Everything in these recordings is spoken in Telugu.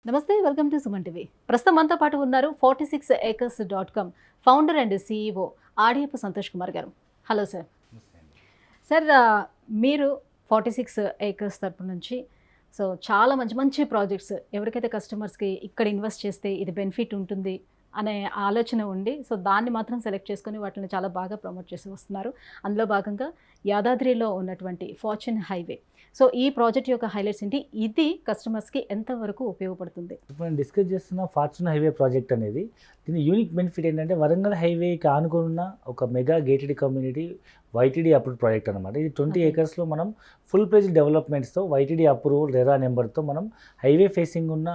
నమస్తే, వెల్కమ్ టు సుమన్ టీవీ. ప్రస్తుతం మనతో పాటు ఉన్నారు 46acres.com founder and CEO Adiyapu Santosh Kumar garu. Hello sir. Sir, మీరు 46 ఏకర్స్ తరపు నుంచి చాలా మంచి మంచి ప్రాజెక్ట్స్ ఎవరికైతే కస్టమర్స్కి ఇక్కడ ఇన్వెస్ట్ చేస్తే ఇది బెనిఫిట్ ఉంటుంది అనే ఆలోచన ఉండి దాన్ని మాత్రం సెలెక్ట్ చేసుకొని వాటిని చాలా బాగా ప్రమోట్ చేసి వస్తున్నారు. అందులో భాగంగా యాదాద్రిలో ఉన్నటువంటి ఫార్చ్యూన్ హైవే. ఈ ప్రాజెక్ట్ యొక్క హైలైట్స్ ఏంటి, ఇది కస్టమర్స్కి ఎంతవరకు ఉపయోగపడుతుంది? ఇప్పుడు మనం డిస్కస్ చేస్తున్న ఫార్చ్యూన్ హైవే ప్రాజెక్ట్ అనేది దీని యూనిక్ బెనిఫిట్ ఏంటంటే వరంగల్ హైవేకి ఆనుకున్న ఒక mega gated community YTD approve project అనమాట. ఇది 20 ఏకర్స్లో మనం ఫుల్ ప్లేజ్ డెవలప్మెంట్స్తో వైటీడీ అప్రూవల్ రెరా నెంబర్తో మనం హైవే ఫేసింగ్ ఉన్న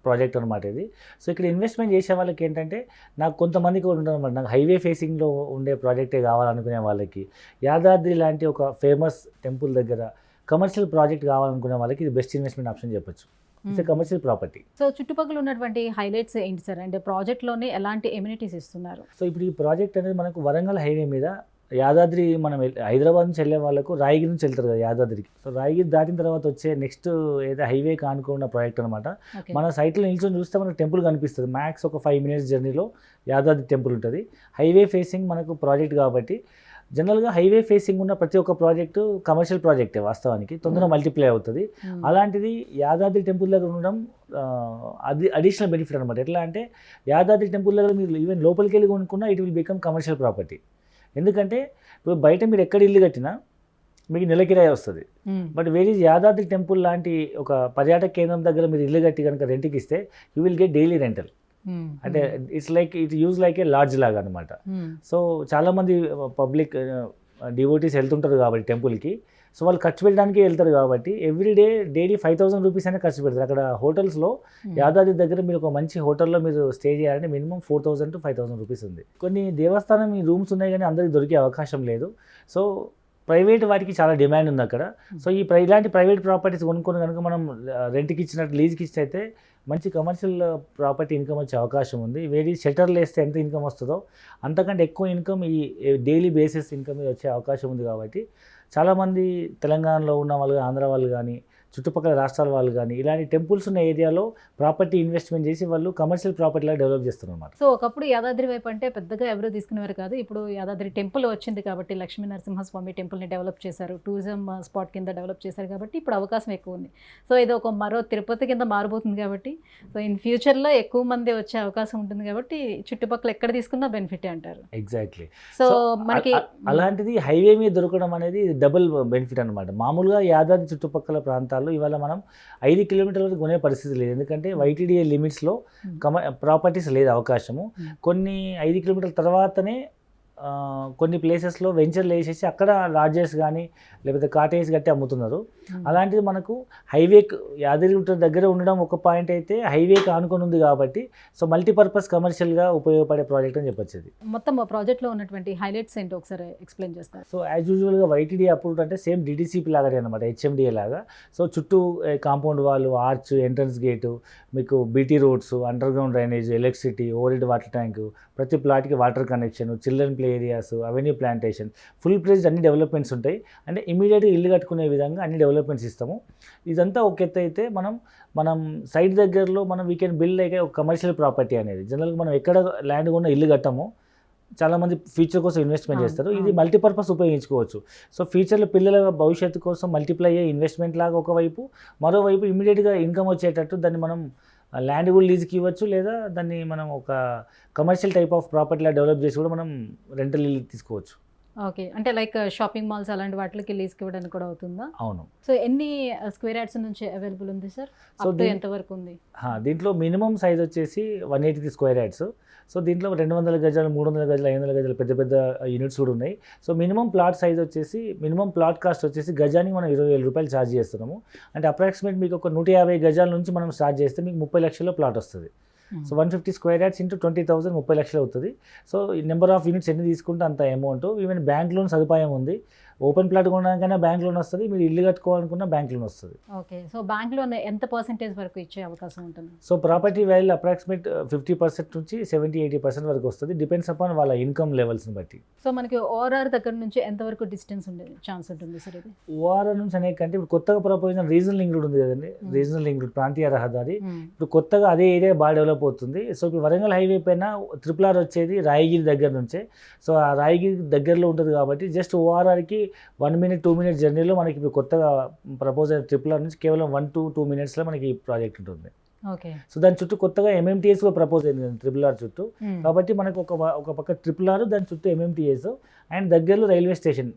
ప్రాజెక్ట్ అనమాట ఇది. ఇక్కడ ఇన్వెస్ట్మెంట్ చేసే వాళ్ళకి ఏంటంటే, నాకు కొంతమందికి ఉంటుంది అనమాట, నాకు హైవే ఫేసింగ్లో ఉండే ప్రాజెక్టే కావాలనుకునే వాళ్ళకి, యాదాద్రి లాంటి ఒక ఫేమస్ టెంపుల్ దగ్గర కమర్షియల్ ప్రాజెక్ట్ కావాలనుకునే వాళ్ళకి ఇది బెస్ట్ ఇన్వెస్ట్మెంట్ ఆప్షన్ చెప్పొచ్చు. It's commercial property. చుట్టుపక్కల ఉన్నటువంటి హైలైట్స్ ఏంటి సార్? అంటే ప్రాజెక్ట్లోనే ఎలాంటి ఎమ్యూనిటీస్ ఇస్తున్నారు? ఇప్పుడు ఈ ప్రాజెక్ట్ అనేది మనకు వరంగల్ హైవే మీద యాదాద్రి, మనం హైదరాబాద్ నుంచి వెళ్ళే వాళ్ళకు రాయగిరి నుంచి వెళ్తారు కదా యాదాద్రికి. రాయగిరి దాటిన తర్వాత వచ్చే నెక్స్ట్ ఏదో హైవే కానుకున్న ప్రాజెక్ట్ అనమాట. మన సైట్లో నిల్చొని చూస్తే మనకు టెంపుల్ కనిపిస్తుంది. మ్యాక్స్ ఒక 5 minutes జర్నీలో యాదాద్రి టెంపుల్ ఉంటుంది. హైవే ఫేసింగ్ మనకు ప్రాజెక్ట్ కాబట్టి జనరల్గా హైవే ఫేసింగ్ ఉన్న ప్రతి ఒక్క ప్రాజెక్టు కమర్షియల్ ప్రాజెక్టే, వాస్తవానికి తొందరగా మల్టిప్లై అవుతుంది. అలాంటిది యాదాద్రి టెంపుల్ దగ్గర ఉండడం అది అడిషనల్ బెనిఫిట్ అనమాట. ఎట్లా అంటే యాదాద్రి టెంపుల్ దగ్గర మీరు ఈవెన్ లోపలికి వెళ్ళి కొనుక్కున్నా it will become commercial property. ఎందుకంటే ఇప్పుడు బయట మీరు ఎక్కడ ఇల్లు కట్టినా మీకు నెల కిరాయి వస్తుంది. బట్ వేరే యాదాద్రి టెంపుల్ లాంటి ఒక పర్యాటక కేంద్రం దగ్గర మీరు ఇల్లు కట్టి కనుక రెంట్కి ఇస్తే you will get daily rental. అంటే it use like a lodge లాగా అనమాట. చాలామంది పబ్లిక్ డివోటీస్ వెళ్తుంటారు కాబట్టి టెంపుల్కి, వాళ్ళు ఖర్చు పెట్టడానికి వెళ్తారు కాబట్టి ఎవ్రీడే డైలీ 5,000 రూపీస్ అయినా ఖర్చు పెడతారు. అక్కడ హోటల్స్లో యాదాద్రి దగ్గర మీరు ఒక మంచి హోటల్లో మీరు స్టే చేయాలంటే మినిమం 4,000 to 5,000 రూపీస్ ఉంది. కొన్ని దేవస్థానం ఈ రూమ్స్ ఉన్నాయి కానీ అందరికి దొరికే అవకాశం లేదు. ప్రైవేట్ వాటికి చాలా డిమాండ్ ఉంది అక్కడ. ఇలాంటి ప్రైవేట్ ప్రాపర్టీస్ కొనుక్కొని కనుక మనం రెంట్కి ఇచ్చినట్టు లీజ్కి ఇస్తే అయితే మంచి కమర్షియల్ ప్రాపర్టీ ఇన్కమ్ వచ్చే అవకాశం ఉంది. వేరే షట్టర్లు వేస్తే ఎంత ఇన్కమ్ వస్తుందో అంతకంటే ఎక్కువ ఇన్కమ్ ఈ డైలీ బేసిస్ ఇన్కమ్ వచ్చే అవకాశం ఉంది. కాబట్టి చాలామంది తెలంగాణలో ఉన్న వాళ్ళు, ఆంధ్ర వాళ్ళు కానీ, చుట్టుపక్కల రాష్ట్రాల వాళ్ళు కానీ ఇలాంటి టెంపుల్స్ ఉన్న ఏరియాలో ప్రాపర్టీ ఇన్వెస్ట్మెంట్ చేసి వాళ్ళు కమర్షియల్ ప్రాపర్టీలా డెవలప్ చేస్తున్నారు అన్నమాట. ఒకప్పుడు యాదాద్రి వైపు అంటే పెద్దగా ఎవరు తీసుకునేవారు కాదు. ఇప్పుడు యాదాద్రి టెంపుల్ వచ్చింది కాబట్టి లక్ష్మీ నరసింహస్వామి టెంపుల్ని డెవలప్ చేశారు, టూరిజం స్పాట్ కింద డెవలప్ చేశారు కాబట్టి ఇప్పుడు అవకాశం ఎక్కువ ఉంది. ఇది ఒక మరో తిరుపతి కింద మారబోతుంది కాబట్టి ఇన్ ఫ్యూచర్లో ఎక్కువ మంది వచ్చే అవకాశం ఉంటుంది కాబట్టి చుట్టుపక్కల ఎక్కడ తీసుకున్నా బెనిఫిట్ అంటారు. ఎగ్జాక్ట్లీ. మనకి అలాంటిది హైవే మీద దొరకడం అనేది డబుల్ బెనిఫిట్ అనమాట. మామూలుగా యాదాద్రి చుట్టుపక్కల ప్రాంతాల్లో ఇవాళ మనం 5 కిలోమీటర్ల వరకు కొనే పరిస్థితి లేదు. ఎందుకంటే వైటీడీఏ లిమిట్స్లో ప్రాపర్టీస్ లేదు అవకాశము. కొన్ని 5 కిలోమీటర్ల తర్వాతనే కొన్ని ప్లేసెస్లో వెంచర్లు వేసేసి అక్కడ లాడ్జెస్ కానీ లేకపోతే కాటేజ్ కట్టి అమ్ముతున్నారు. అలాంటిది మనకు హైవేకి యాదగిరిగుట్ట దగ్గర ఉండడం ఒక పాయింట్ అయితే, హైవేకి ఆనుకొని ఉంది కాబట్టి మల్టీపర్పస్ కమర్షియల్గా ఉపయోగపడే ప్రాజెక్ట్ అని చెప్పొచ్చు. ఇది మొత్తం ప్రాజెక్ట్లో ఉన్నటువంటి హైలైట్స్ ఏంటో ఒకసారి ఎక్స్ప్లెయిన్ చేస్తారు. యాజ్ యూజువల్గా వైటీడీ అప్రూవ్డ్ అంటే సేమ్ డిడిసిపి లాగానే అనమాట, హెచ్ఎండిఏ లాగా. చుట్టూ కాంపౌండ్ వాళ్ళు, ఆర్చ్, ఎంట్రన్స్ గేటు, మీకు BT roads, underground drainage, electricity, overhead water tank, ప్రతి ప్లాట్కి water connection, children play areas, avenue plantation, full places అన్ని డెవలప్మెంట్స్ ఉంటాయి. అంటే ఇమీడియట్గా ఇల్లు కట్టుకునే విధంగా అన్ని డెవలప్మెంట్స్ ఇస్తాము. ఇదంతా ఒక ఎత్తు అయితే మనం సైట్ దగ్గరలో వీ కెన్ బిల్డ్ లైక్ ఒక కమర్షియల్ ప్రాపర్టీ అనేది. జనరల్గా మనం ఎక్కడ ల్యాండ్ కొన్న ఇల్లు కట్టమో చాలామంది ఫ్యూచర్ కోసం ఇన్వెస్ట్మెంట్ చేస్తారు. ఇది మల్టీపర్పస్ ఉపయోగించుకోవచ్చు. ఫ్యూచర్లో పిల్లల భవిష్యత్తు కోసం మల్టిప్లై అయ్యే ఇన్వెస్ట్మెంట్ లాగా ఒకవైపు, మరోవైపు ఇమీడియట్గా ఇన్కమ్ వచ్చేటట్టు దాన్ని మనం ల్యాండ్ కూడా లీజ్కి ఇవ్వచ్చు, లేదా దాన్ని మనం ఒక కమర్షియల్ టైప్ ఆఫ్ ప్రాపర్టీలా డెవలప్ చేసి కూడా మనం రెంటల్ తీసుకోవచ్చు. ఓకే, అంటే లైక్ షాపింగ్ మాల్స్ అలాంటి వాటికి లీజ్కి ఇవ్వడానికి కూడా అవుతుందా? అవును. ఎన్ని స్క్వేర్ యార్డ్స్ నుంచి అవైలబుల్ ఉంది సార్? ఎంత వరకు ఉంది? దీంట్లో మినిమం సైజ్ వచ్చేసి 180 స్క్వేర్ యార్డ్స్. దీంట్లో 200 గజాలు, 300 గజాలు, 500 గజాలు పెద్ద పెద్ద యూనిట్స్ కూడా ఉన్నాయి. మినిమం ప్లాట్ సైజ్ వచ్చేసి, మినిమం ప్లాట్ కాస్ట్ వచ్చేసి గజానికి మనం 20,000 రూపాయలు ఛార్జ్ చేస్తున్నాము. అంటే అప్రాక్సిమేట్ మీకు ఒక 150 గజాల నుంచి మనం స్టార్ట్ చేస్తే మీకు 30 లక్షల ప్లాట్ వస్తుంది. 150 స్క్వేర్ యార్డ్స్ ఇంటూ 20,000 30 లక్షలు అవుతుంది. నెంబర్ ఆఫ్ యూనిట్స్ ఎన్ని తీసుకుంటే అంత అమౌంట్. ఈవెన్ బ్యాంక్ లోన్ సదుపాయం ఉంది. ఓపెన్ ప్లాట్ కొనడానికైనా బ్యాంక్ లోన్ వస్తుంది, మీరు ఇల్లు కట్టుకోవాలనుకున్న బ్యాంక్ లోన్ వస్తుంది. ఓకే, సో బ్యాంక్ లోన్ ఎంత పర్సెంటేజ్ వరకు ఇచ్చే అవకాశం ఉంటుంది? సో ప్రాపర్టీ వాల్యూ అప్రాక్సిమేట్ 50% నుంచి 70-80% వరకు వస్తుంది, డిపెండ్స్ అపాన్ వాళ్ళ ఇన్కమ్ లెవెల్స్ని బట్టి. సో మనకి ఓఆర్ఆర్ దగ్గర నుంచి ఎంతవరకు డిస్టెన్స్ ఉండే ఛాన్స్ ఉంటుంది సార్ ఇది? ఓఆర్ఆర్ నుంచి అనే కంటే ఇప్పుడు కొత్తగా ప్రపోజ్ రీజనల్ లింక్ ఉంది కదండి, రీజనల్ లింక్ ప్రాంతీయ రహదారి ఇప్పుడు కొత్తగా అదే ఏరియా బాగా డెవలప్ అవుతుంది. సో ఇప్పుడు వరంగల్ హైవే పైన RRR వచ్చేది రాయగిరి దగ్గర నుంచే. సో ఆ రాయగిరి దగ్గరలో ఉంటుంది కాబట్టి జస్ట్ ఓఆర్ఆర్కి 1 minute 2 minute జర్నీలో మనకి ఇప్పుడు కొత్తగా ప్రపోజ్ అయిన RRR నుంచి కేవలం 1 to 2 minutesలో మనకి ఈ ప్రాజెక్ట్ ఉంటుంది. ఓకే, సో దాని చుట్టూ కొత్తగా MMTS కూడా ప్రపోజ్ అయింది కదా RRR చుట్టూ. కాబట్టి మనకు ఒక పక్క RRR, దాని చుట్టూ MMTS అండ్ దగ్గరలో railway station,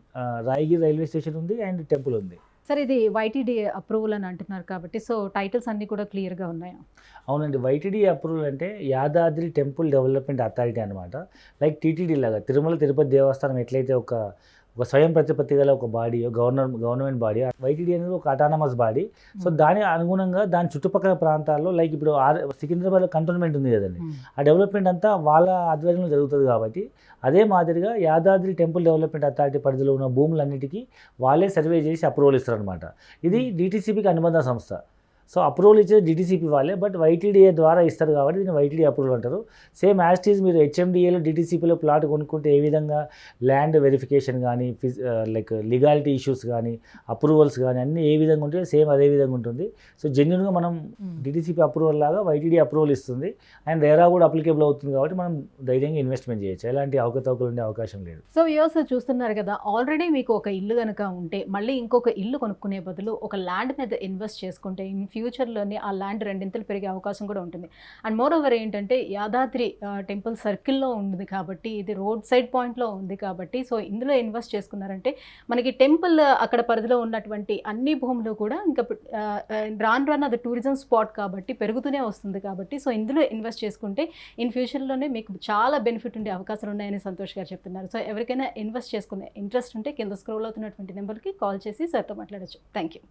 Rayagiri railway station ఉంది అండ్ టెంపుల్ ఉంది. సార్ ఇది వైటీడీ అప్రూవల్ అని అంటున్నారు కాబట్టి సో టైటిల్స్ అన్నీ కూడా క్లియర్గా ఉన్నాయా? అవునండి, వైటీడీ అప్రూవల్ అంటే యాదాద్రి టెంపుల్ డెవలప్మెంట్ అథారిటీ అనమాట. లైక్ టీటీడీ లాగా తిరుమల తిరుపతి దేవస్థానం ఎట్లయితే ఒక స్వయం ప్రతిపత్తి గల ఒక బాడీ, గవర్నమెంట్ బాడీ, వైటీడీ అనేది ఒక అటానమస్ బాడీ. సో దాని అనుగుణంగా దాని చుట్టుపక్కల ప్రాంతాల్లో లైక్ ఇప్పుడు సికింద్రాబాద్లో కంటోన్మెంట్ ఉంది కదండి, ఆ డెవలప్మెంట్ అంతా వాళ్ళ ఆధ్వర్యంలో జరుగుతుంది. కాబట్టి అదే మాదిరిగా యాదాద్రి టెంపుల్ డెవలప్మెంట్ అథారిటీ పరిధిలో ఉన్న భూములన్నిటికీ వాళ్ళే సర్వే చేసి అప్రూవల్ ఇస్తారనమాట. ఇది DTCPకి అనుబంధ సంస్థ. సో అప్రూవల్ ఇచ్చేది DTCP వాళ్ళే, బట్ YTDA ద్వారా ఇస్తారు కాబట్టి దీన్ని YTD అప్రూవల్ అంటారు. సేమ్ యాజ్ మీరు HMDAలో DTCPలో ప్లాట్ కొనుక్కుంటే ఏ విధంగా ల్యాండ్ వెరిఫికేషన్ కానీ లైక్ లీగాలిటీ ఇష్యూస్ కానీ అప్రూవల్స్ కానీ అన్నీ ఏ విధంగా ఉంటాయో సేమ్ అదే విధంగా ఉంటుంది. సో జెన్యున్గా మనం DTCP అప్రూవల్ లాగా YTD అప్రూవల్ ఇస్తుంది అండ్ రేరా కూడా అప్లికేబుల్ అవుతుంది కాబట్టి మనం ధైర్యంగా ఇన్వెస్ట్మెంట్ చేయొచ్చు, ఎలాంటి అవకతవకలు ఉండే అవకాశం లేదు. సో వ్యూవర్స్ చూస్తున్నారు కదా, ఆల్రెడీ మీకు ఒక ఇల్లు కనుక ఉంటే మళ్ళీ ఇంకొక ఇల్లు కొనుక్కునే బదులు ఒక ల్యాండ్ మీద ఇన్వెస్ట్ చేసుకుంటే ఇన్ ఫ్యూచర్లోనే ఆ ల్యాండ్ రెండింతలు పెరిగే అవకాశం కూడా ఉంటుంది. అండ్ మోర్ ఓవర్ ఏంటంటే యాదాద్రి టెంపుల్ సర్కిల్లో ఉంది కాబట్టి, ఇది రోడ్ సైడ్ పాయింట్లో ఉంది కాబట్టి, సో ఇందులో ఇన్వెస్ట్ చేసుకున్నారంటే మనకి టెంపుల్ అక్కడ పరిధిలో ఉన్నటువంటి అన్ని భూములు కూడా ఇంకా రాను అది టూరిజం స్పాట్ కాబట్టి పెరుగుతూనే వస్తుంది కాబట్టి, సో ఇందులో ఇన్వెస్ట్ చేసుకుంటే ఇన్ ఫ్యూచర్లోనే మీకు చాలా బెనిఫిట్ ఉండే అవకాశాలు ఉన్నాయని సంతోష్ గారు చెప్తున్నారు. సో ఎవరికైనా ఇన్వెస్ట్ చేసుకునే ఇంట్రెస్ట్ ఉంటే కింద స్క్రోల్ అవుతున్నటువంటి నెంబర్కి కాల్ చేసి సార్తో మాట్లాడచ్చు. Thank you.